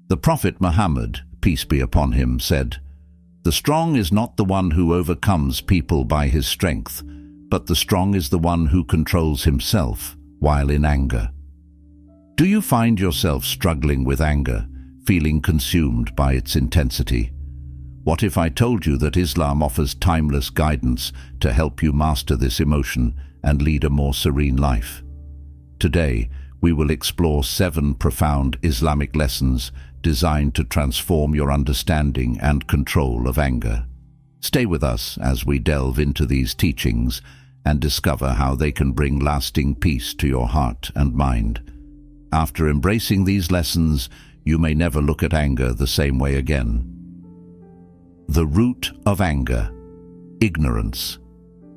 The Prophet Muhammad, peace be upon him, said, "The strong is not the one who overcomes people by his strength, but the strong is the one who controls himself while in anger." Do you find yourself struggling with anger, feeling consumed by its intensity? What if I told you that Islam offers timeless guidance to help you master this emotion and lead a more serene life? Today, we will explore 7 profound Islamic lessons designed to transform your understanding and control of anger. Stay with us as we delve into these teachings and discover how they can bring lasting peace to your heart and mind. After embracing these lessons, you may never look at anger the same way again. The root of anger: ignorance.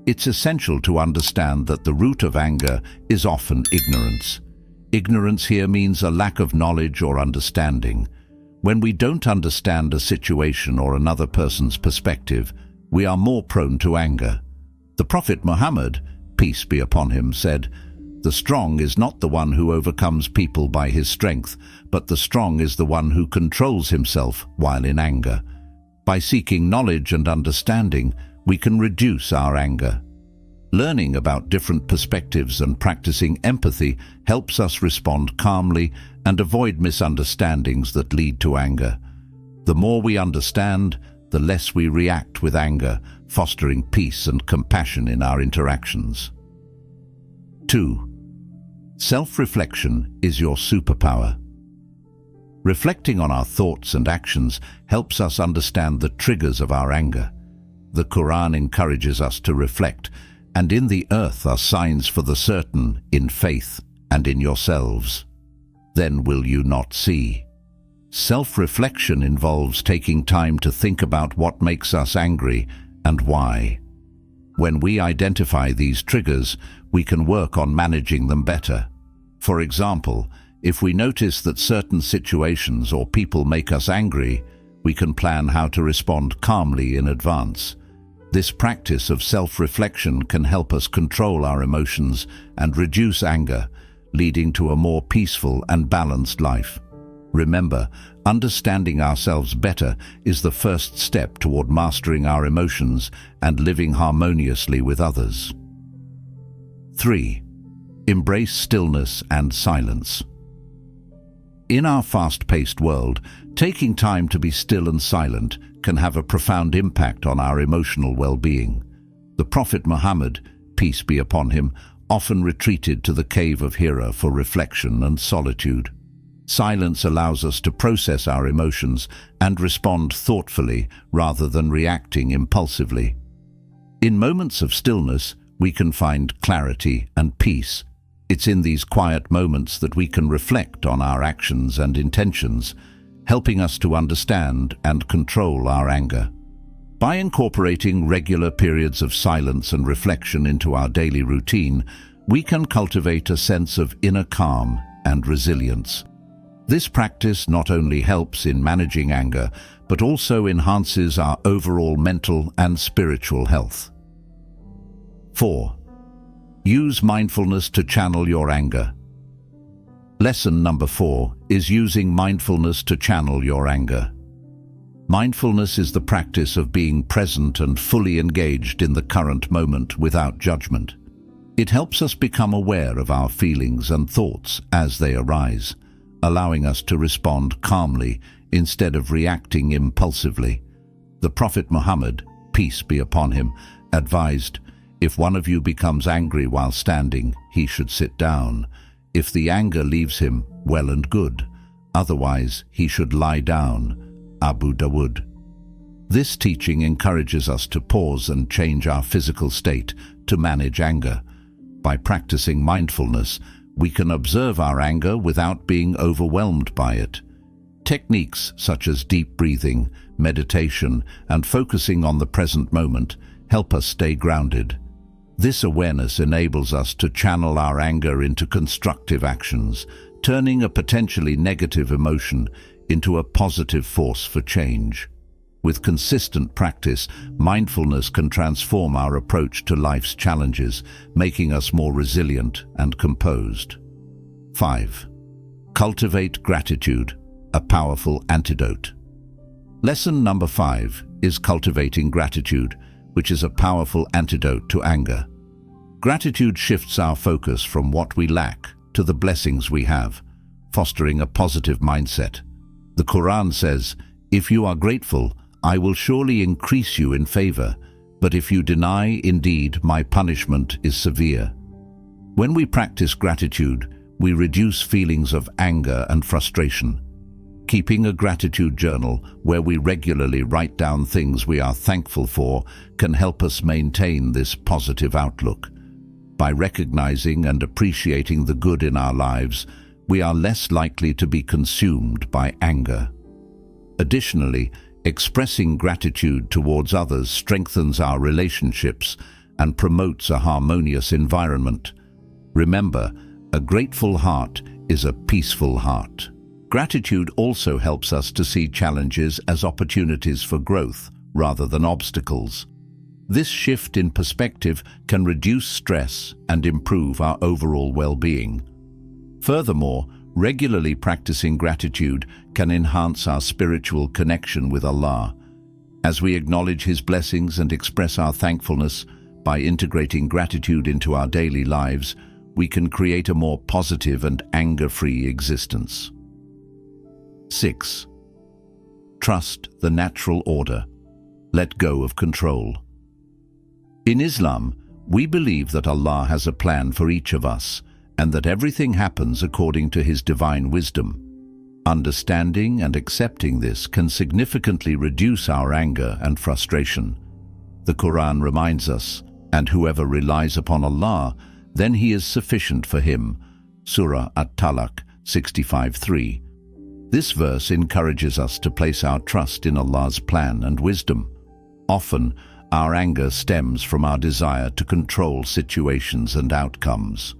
It's essential to understand that the root of anger is often ignorance. Ignorance here means a lack of knowledge or understanding. When we don't understand a situation or another person's perspective, we are more prone to anger. The Prophet Muhammad, peace be upon him, said, "The strong is not the one who overcomes people by his strength, but the strong is the one who controls himself while in anger." By seeking knowledge and understanding, we can reduce our anger. Learning about different perspectives and practicing empathy helps us respond calmly and avoid misunderstandings that lead to anger. The more we understand, the less we react with anger, fostering peace and compassion in our interactions. 2. Self-reflection is your superpower. Reflecting on our thoughts and actions helps us understand the triggers of our anger. The Quran encourages us to reflect, and in the earth are signs for the certain, in faith and in yourselves. Then will you not see? Self-reflection involves taking time to think about what makes us angry and why. When we identify these triggers, we can work on managing them better. For example, if we notice that certain situations or people make us angry, we can plan how to respond calmly in advance. This practice of self-reflection can help us control our emotions and reduce anger, leading to a more peaceful and balanced life. Remember, understanding ourselves better is the first step toward mastering our emotions and living harmoniously with others. 3. Embrace stillness and silence. In our fast-paced world, taking time to be still and silent can have a profound impact on our emotional well-being. The Prophet Muhammad, peace be upon him, often retreated to the cave of Hira for reflection and solitude. Silence allows us to process our emotions and respond thoughtfully rather than reacting impulsively. In moments of stillness, we can find clarity and peace. It's in these quiet moments that we can reflect on our actions and intentions, helping us to understand and control our anger. By incorporating regular periods of silence and reflection into our daily routine, we can cultivate a sense of inner calm and resilience. This practice not only helps in managing anger, but also enhances our overall mental and spiritual health. 4. Use mindfulness to channel your anger. Lesson number 4 is using mindfulness to channel your anger. Mindfulness is the practice of being present and fully engaged in the current moment without judgment. It helps us become aware of our feelings and thoughts as they arise, allowing us to respond calmly instead of reacting impulsively. The Prophet Muhammad, peace be upon him, advised, "If one of you becomes angry while standing, he should sit down. If the anger leaves him, well and good. Otherwise, he should lie down." Abu Dawud. This teaching encourages us to pause and change our physical state to manage anger. By practicing mindfulness, we can observe our anger without being overwhelmed by it. Techniques such as deep breathing, meditation, and focusing on the present moment help us stay grounded. This awareness enables us to channel our anger into constructive actions, turning a potentially negative emotion into a positive force for change. With consistent practice, mindfulness can transform our approach to life's challenges, making us more resilient and composed. 5. Cultivate gratitude. a powerful antidote. Lesson number 5 is cultivating gratitude, which is a powerful antidote to anger. Gratitude shifts our focus from what we lack to the blessings we have, fostering a positive mindset. The Quran says, "If you are grateful, I will surely increase you in favor, but if you deny, indeed, my punishment is severe." When we practice gratitude, we reduce feelings of anger and frustration. Keeping a gratitude journal where we regularly write down things we are thankful for can help us maintain this positive outlook. By recognizing and appreciating the good in our lives, we are less likely to be consumed by anger. Additionally, expressing gratitude towards others strengthens our relationships and promotes a harmonious environment. Remember, a grateful heart is a peaceful heart. Gratitude also helps us to see challenges as opportunities for growth rather than obstacles. This shift in perspective can reduce stress and improve our overall well-being. Furthermore, regularly practicing gratitude can enhance our spiritual connection with Allah. As we acknowledge His blessings and express our thankfulness by integrating gratitude into our daily lives, we can create a more positive and anger-free existence. 6. Trust the natural order. Let go of control. In Islam, we believe that Allah has a plan for each of us and that everything happens according to His divine wisdom. Understanding and accepting this can significantly reduce our anger and frustration. The Quran reminds us, "And whoever relies upon Allah, then He is sufficient for him." Surah At-Talaq 65:3. This verse encourages us to place our trust in Allah's plan and wisdom. Often, our anger stems from our desire to control situations and outcomes.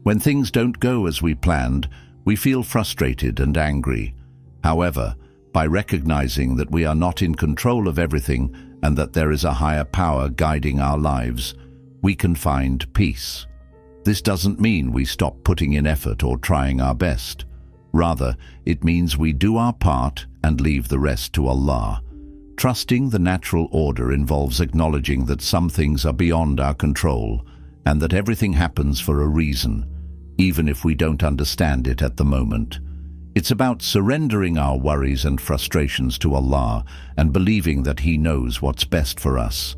When things don't go as we planned, we feel frustrated and angry. However, by recognizing that we are not in control of everything and that there is a higher power guiding our lives, we can find peace. This doesn't mean we stop putting in effort or trying our best. Rather, it means we do our part and leave the rest to Allah. Trusting the natural order involves acknowledging that some things are beyond our control and that everything happens for a reason, even if we don't understand it at the moment. It's about surrendering our worries and frustrations to Allah and believing that He knows what's best for us.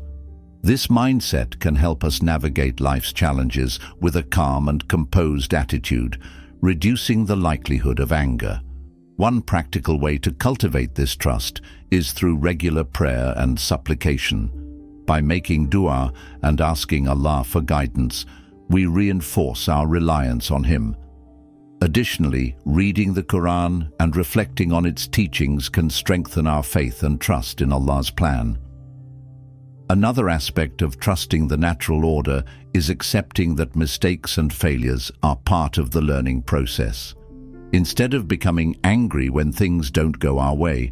This mindset can help us navigate life's challenges with a calm and composed attitude, reducing the likelihood of anger. One practical way to cultivate this trust is through regular prayer and supplication. By making dua and asking Allah for guidance, we reinforce our reliance on Him. Additionally, reading the Quran and reflecting on its teachings can strengthen our faith and trust in Allah's plan. Another aspect of trusting the natural order is accepting that mistakes and failures are part of the learning process. Instead of becoming angry when things don't go our way,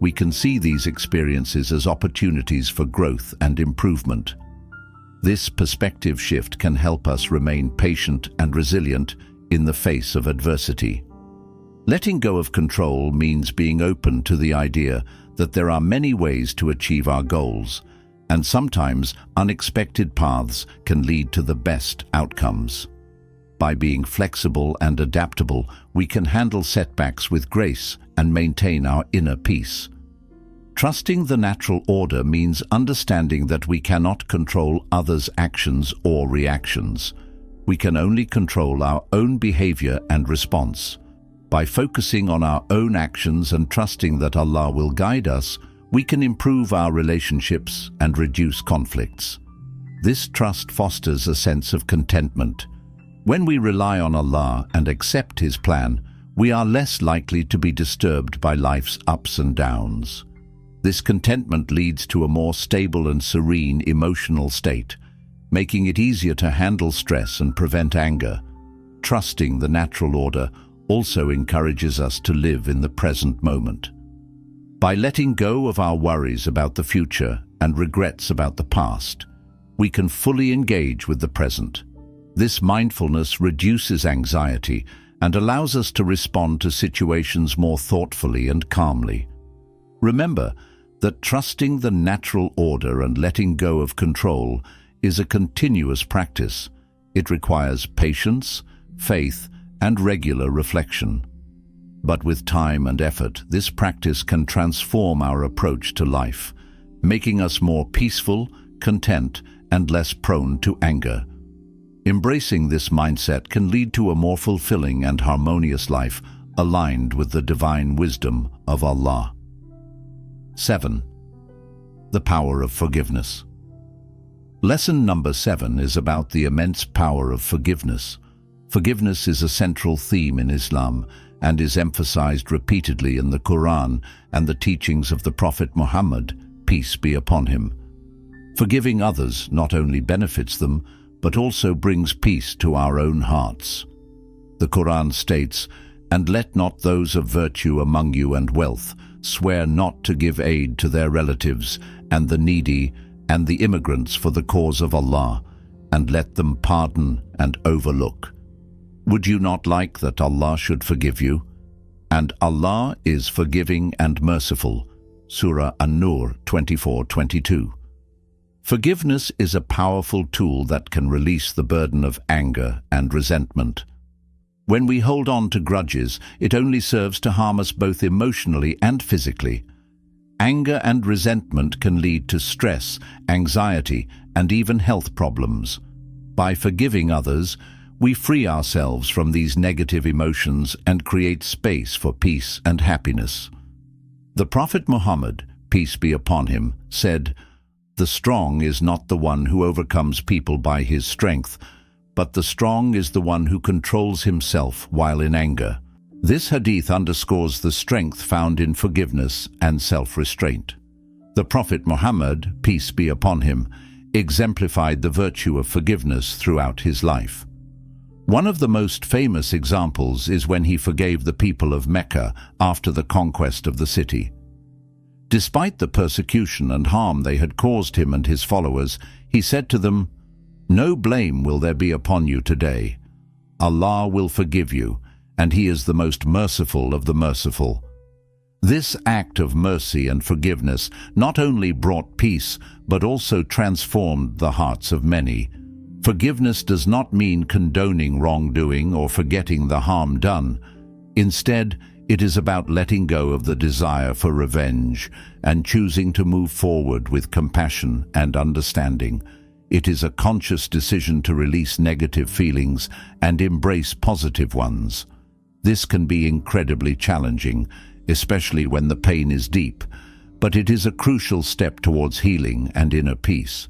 we can see these experiences as opportunities for growth and improvement. This perspective shift can help us remain patient and resilient in the face of adversity. Letting go of control means being open to the idea that there are many ways to achieve our goals, and sometimes unexpected paths can lead to the best outcomes. By being flexible and adaptable, we can handle setbacks with grace and maintain our inner peace. Trusting the natural order means understanding that we cannot control others' actions or reactions. We can only control our own behavior and response. By focusing on our own actions and trusting that Allah will guide us, we can improve our relationships and reduce conflicts. This trust fosters a sense of contentment. When we rely on Allah and accept His plan, we are less likely to be disturbed by life's ups and downs. This contentment leads to a more stable and serene emotional state, making it easier to handle stress and prevent anger. Trusting the natural order also encourages us to live in the present moment. By letting go of our worries about the future and regrets about the past, we can fully engage with the present. This mindfulness reduces anxiety and allows us to respond to situations more thoughtfully and calmly. Remember that trusting the natural order and letting go of control is a continuous practice. It requires patience, faith, and regular reflection. But with time and effort, this practice can transform our approach to life, making us more peaceful, content, and less prone to anger. Embracing this mindset can lead to a more fulfilling and harmonious life, aligned with the divine wisdom of Allah. 7. The power of forgiveness. Lesson number 7 is about the immense power of forgiveness. Forgiveness is a central theme in Islam and is emphasized repeatedly in the Quran and the teachings of the Prophet Muhammad, peace be upon him. Forgiving others not only benefits them, but also brings peace to our own hearts. The Quran states, "And let not those of virtue among you and wealth swear not to give aid to their relatives and the needy and the immigrants for the cause of Allah, and let them pardon and overlook." Would you not like that Allah should forgive you? And Allah is forgiving and merciful. Surah An-Nur 24:22. Forgiveness is a powerful tool that can release the burden of anger and resentment. When we hold on to grudges, it only serves to harm us both emotionally and physically. Anger and resentment can lead to stress, anxiety, and even health problems. By forgiving others, we free ourselves from these negative emotions and create space for peace and happiness. The Prophet Muhammad, peace be upon him, said, "The strong is not the one who overcomes people by his strength, but the strong is the one who controls himself while in anger." This hadith underscores the strength found in forgiveness and self-restraint. The Prophet Muhammad, peace be upon him, exemplified the virtue of forgiveness throughout his life. One of the most famous examples is when he forgave the people of Mecca after the conquest of the city. Despite the persecution and harm they had caused him and his followers, he said to them, "No blame will there be upon you today. Allah will forgive you, and He is the most merciful of the merciful." This act of mercy and forgiveness not only brought peace, but also transformed the hearts of many. Forgiveness does not mean condoning wrongdoing or forgetting the harm done. Instead, it is about letting go of the desire for revenge and choosing to move forward with compassion and understanding. It is a conscious decision to release negative feelings and embrace positive ones. This can be incredibly challenging, especially when the pain is deep, but it is a crucial step towards healing and inner peace.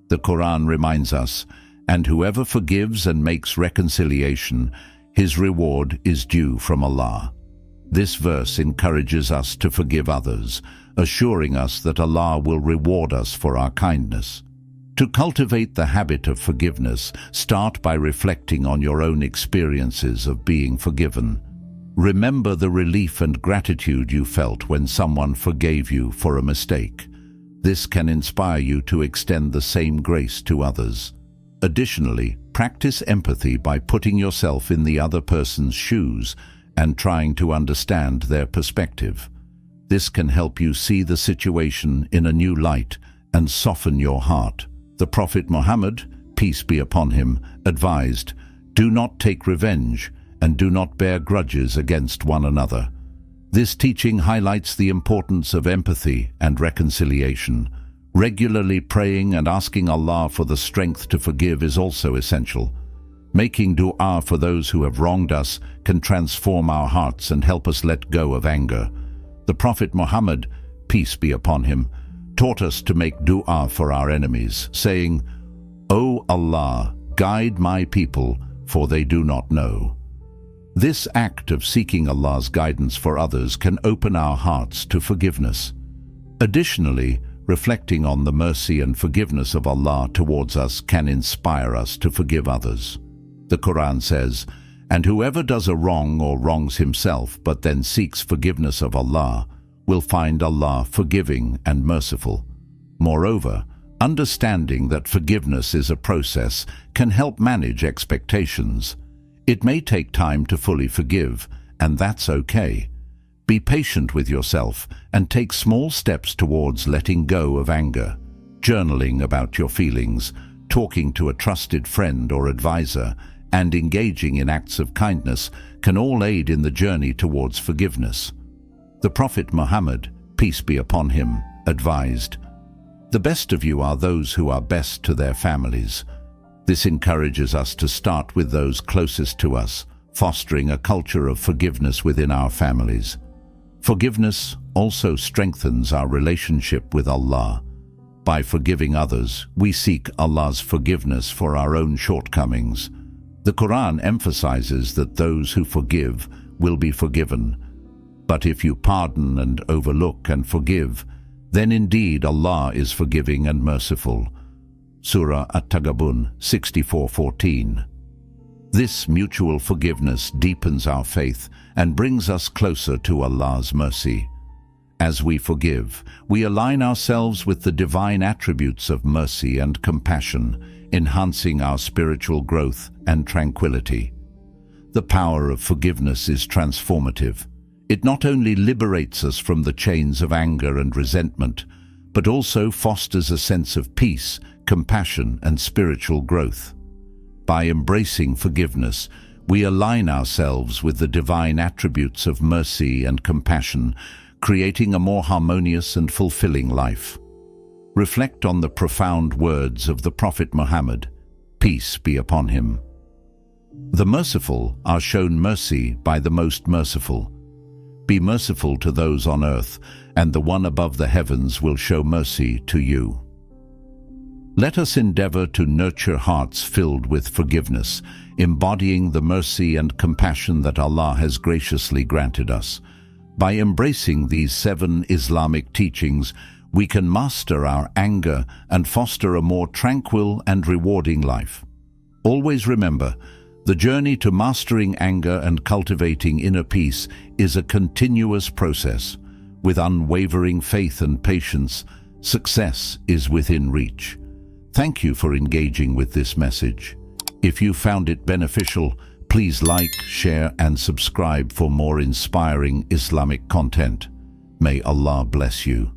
The Quran reminds us, "And whoever forgives and makes reconciliation, his reward is due from Allah." This verse encourages us to forgive others, assuring us that Allah will reward us for our kindness. To cultivate the habit of forgiveness, start by reflecting on your own experiences of being forgiven. Remember the relief and gratitude you felt when someone forgave you for a mistake. This can inspire you to extend the same grace to others. Additionally, practice empathy by putting yourself in the other person's shoes and trying to understand their perspective. This can help you see the situation in a new light and soften your heart. The Prophet Muhammad, peace be upon him, advised, "Do not take revenge and do not bear grudges against one another." This teaching highlights the importance of empathy and reconciliation. Regularly praying and asking Allah for the strength to forgive is also essential. Making dua for those who have wronged us can transform our hearts and help us let go of anger. The Prophet Muhammad, peace be upon him, taught us to make dua for our enemies, saying, "O Allah, guide my people, for they do not know." This act of seeking Allah's guidance for others can open our hearts to forgiveness. Additionally, reflecting on the mercy and forgiveness of Allah towards us can inspire us to forgive others. The Quran says, "And whoever does a wrong or wrongs himself but then seeks forgiveness of Allah will find Allah forgiving and merciful." Moreover, understanding that forgiveness is a process can help manage expectations. It may take time to fully forgive, and that's okay. Be patient with yourself and take small steps towards letting go of anger. Journaling about your feelings, talking to a trusted friend or advisor, and engaging in acts of kindness can all aid in the journey towards forgiveness. The Prophet Muhammad, peace be upon him, advised, "The best of you are those who are best to their families." This encourages us to start with those closest to us, fostering a culture of forgiveness within our families. Forgiveness also strengthens our relationship with Allah. By forgiving others, we seek Allah's forgiveness for our own shortcomings. The Quran emphasizes that those who forgive will be forgiven. But if you pardon and overlook and forgive, then indeed Allah is forgiving and merciful. Surah At-Taghabun 64:14. This mutual forgiveness deepens our faith and brings us closer to Allah's mercy. As we forgive, we align ourselves with the divine attributes of mercy and compassion, enhancing our spiritual growth and tranquility. The power of forgiveness is transformative. It not only liberates us from the chains of anger and resentment, but also fosters a sense of peace, compassion, and spiritual growth. By embracing forgiveness, we align ourselves with the divine attributes of mercy and compassion, creating a more harmonious and fulfilling life. Reflect on the profound words of the Prophet Muhammad, peace be upon him. The merciful are shown mercy by the most merciful. Be merciful to those on earth, and the one above the heavens will show mercy to you. Let us endeavor to nurture hearts filled with forgiveness, embodying the mercy and compassion that Allah has graciously granted us. By embracing these 7 Islamic teachings, we can master our anger and foster a more tranquil and rewarding life. Always remember, the journey to mastering anger and cultivating inner peace is a continuous process. With unwavering faith and patience, success is within reach. Thank you for engaging with this message. If you found it beneficial, please like, share, and subscribe for more inspiring Islamic content. May Allah bless you.